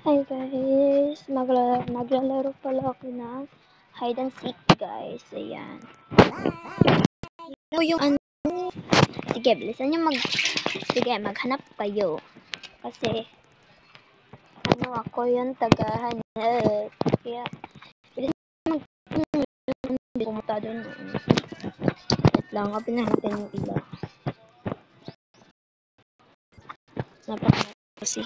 Hi guys! Maglalaro pala ako ng hide and seek guys. Ayan. Ano yung ano? Sige, bilisan nyo Sige, maghanap kayo. Kasi, ako yung tagahanap. Kaya, bilisan nyo hindi pumunta doon. Wait lang, open na natin yung iba. Napaka kasi.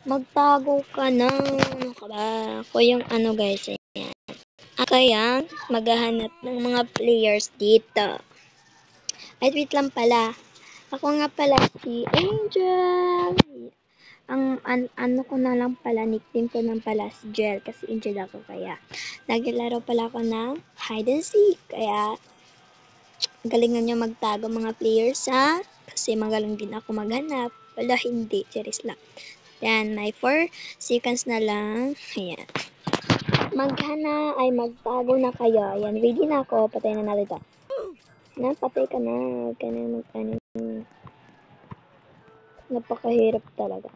Magtago ka na. Ano ka ba? Ako yung ano guys. Ayan. Ako yung maghahanap ng mga players dito. Ay, wait lang pala. Ako nga pala si Angel. Ano ko na lang pala, nickname ko lang pala si Jel kasi Angel ako kaya. Naglalaro pala ako ng hide and seek. Kaya, galingan nyo magtago mga players ha. Kasi magaling din ako maghanap. Wala, hindi. Serious lang. Yan, may 4 seconds na lang. Ayan. Magtago na kayo. Ayan, ready na ako. Patayin na natin ito. Patay ka na. Huwag ka na mag-ano. Napakahirap talaga.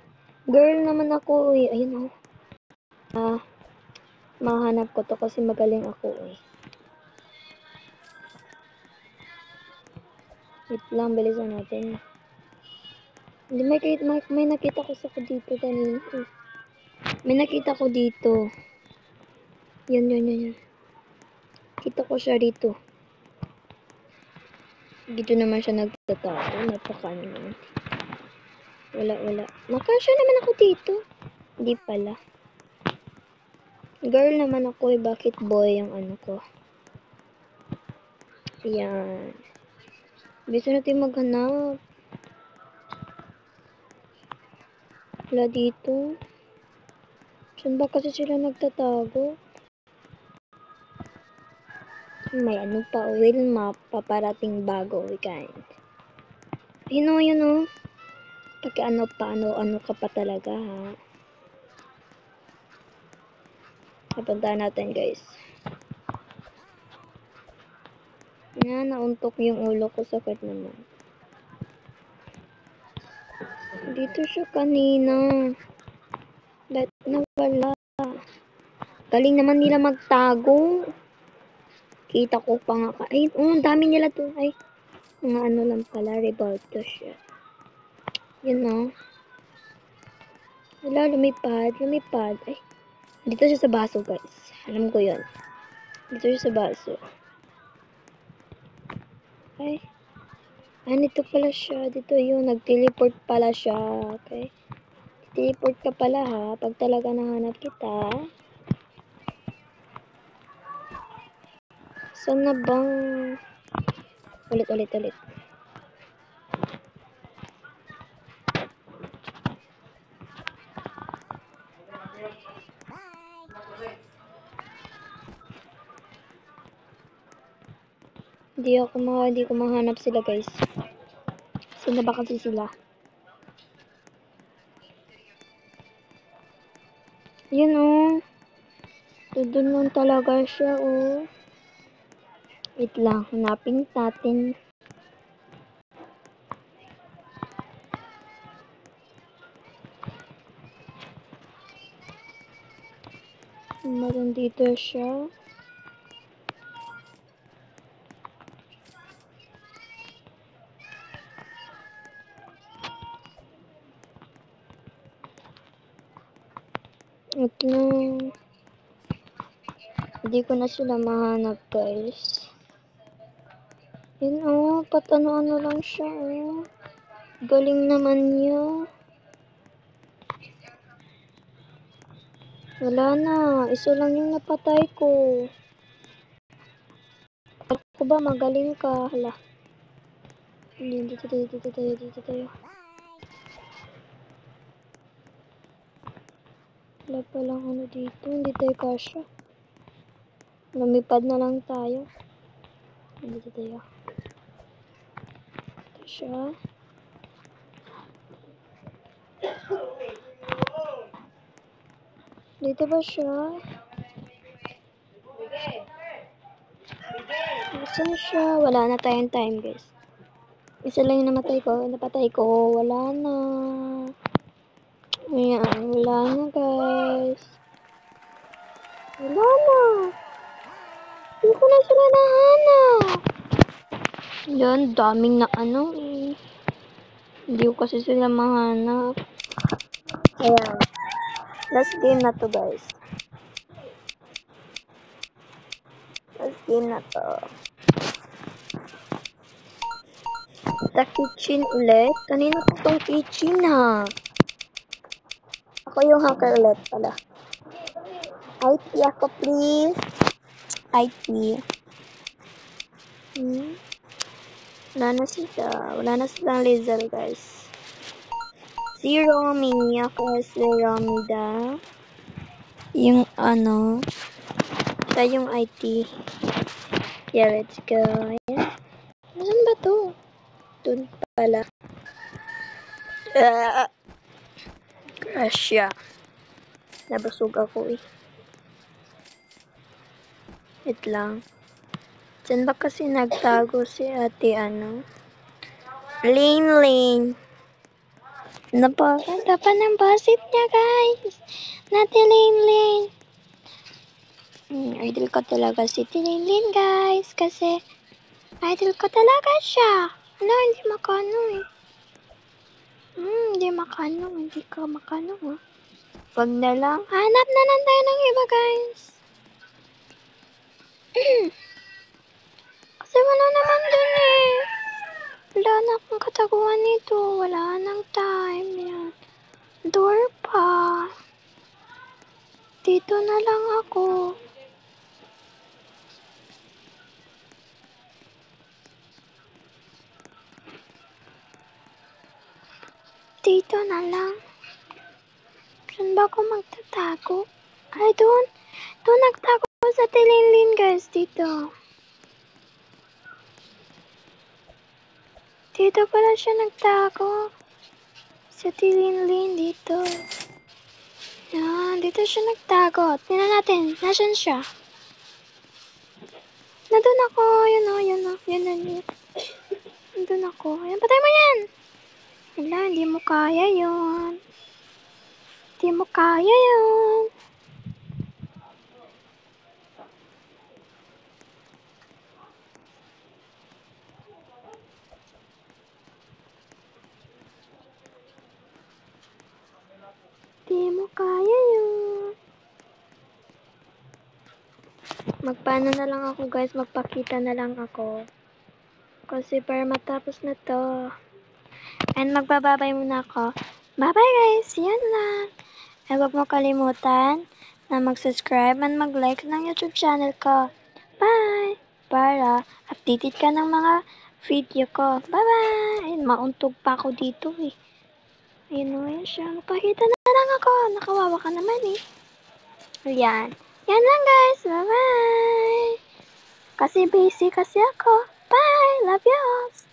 Girl naman ako eh. Ayun oh. Mahanap ko to kasi magaling ako eh. Wait lang, bilisan natin. Hindi, may nakita ko sa dito kanina eh. May nakita ko dito. Yan. Kita ko siya dito. Dito naman siya nagtatago. Napakano naman. Wala. Nakasya naman ako dito. Hindi pala. Girl naman ako eh. Bakit boy yung ano ko? Yan. Bisa natin maghanap. Wala dito. Saan ba kasi sila nagtatago? May ano pa, will map, paparating bago weekend. Yun o. Pagka ano ka pa talaga ha. Napuntahan natin guys. Yan, nauntok yung ulo ko, sakit naman. Dito siya kanina. Ba't nawala? Galing naman nila magtago. Kita ko pa nga. Ay, dami nila to. Ay, mga ano lang pala, revolto siya. Yun o. Wala, lumipad. Ay, dito siya sa baso guys. Alam ko yun. Dito siya sa baso. Ay, nito pala siya. Dito yun, nag-teleport pala siya. Okay. Teleport ka pala ha, pag talaga nahanap kita. Saan na bang... Ulit. Hindi ko mahanap sila guys. Saan na ba kasi sila? Yun doon lang talaga siya Wait lang, hanapin natin. Meron dito siya. Wait lang. Hindi ko na sila mahanap guys. Yun patano-ano lang siya Galing naman niya. Wala na. Isa lang yung napatay ko. Ako ba magaling ka? Hala. Dito tayo. Wala palang ano dito. Hindi tayo kasya. Lumipad na lang tayo. Dito tayo. Ito siya. Dito ba siya? Saan siya? Wala na tayong time guys. Isa lang yung napatay ko. Wala na. Ayan, wala na guys. Wala na. Hindi ko na sila nahanap. Yan, daming na ano eh. Hindi ko kasi sila mahanap. Ayan. Last game na to guys. Last game na to. Sa kitchen ulit. Kanina ko tong kitchen ha. Ako yung hacker ulit pala. IT ako please. IT. Wala na sila. Wala na silang laser guys. Si Romy. Ako si Romy da. Yung ano. Siya yung IT. Yeah, let's go. Ayan. Nasaan ba to? Doon pala. Crash siya. Nabasog ako eh. Wait lang. Diyan ba kasi nagtago si ate ano? Lane. Napakaganda pa ng basit niya guys. Nati Lane. Idol ko talaga si Lane guys. Kasi idol ko talaga siya. Ano, hindi makano eh. Hindi ka makano ah. Wag na lang. Hanap na lang tayo ng iba guys. Kasi wala naman dun eh. Wala na akong kataguan nito. Wala nang time yan. Door pa. Dito na lang ako. Dito na lang. Saan ba ako magtatago? Ay, doon. Doon nagtago sa Tilinlin guys. Dito. Dito pala siya nagtago. Sa Tilinlin dito. Yan. Dito siya nagtago. Tingnan natin. Nasaan siya? Nandun ako. Yun o. Yun. Nandun ako. Ayan. Patay mo yan. Wala. Hindi mo kaya yun. Hindi mo kaya yun. Hindi mo kaya yun. Magpaano na lang ako guys. Magpakita na lang ako. Kasi para matapos na to. And magbababay muna ako. Bye bye guys. Yan lang. And huwag mo kalimutan na mag-subscribe and mag-like ng YouTube channel ko. Bye! Para updated ka ng mga video ko. Bye bye! Ayun, mauntog pa ako dito eh. Ayun o, yan siya. Magpakita na lang ako. Nakawawa ka naman eh. Yan. Yan lang guys. Bye bye! Kasi busy kasi ako. Bye! Love you all!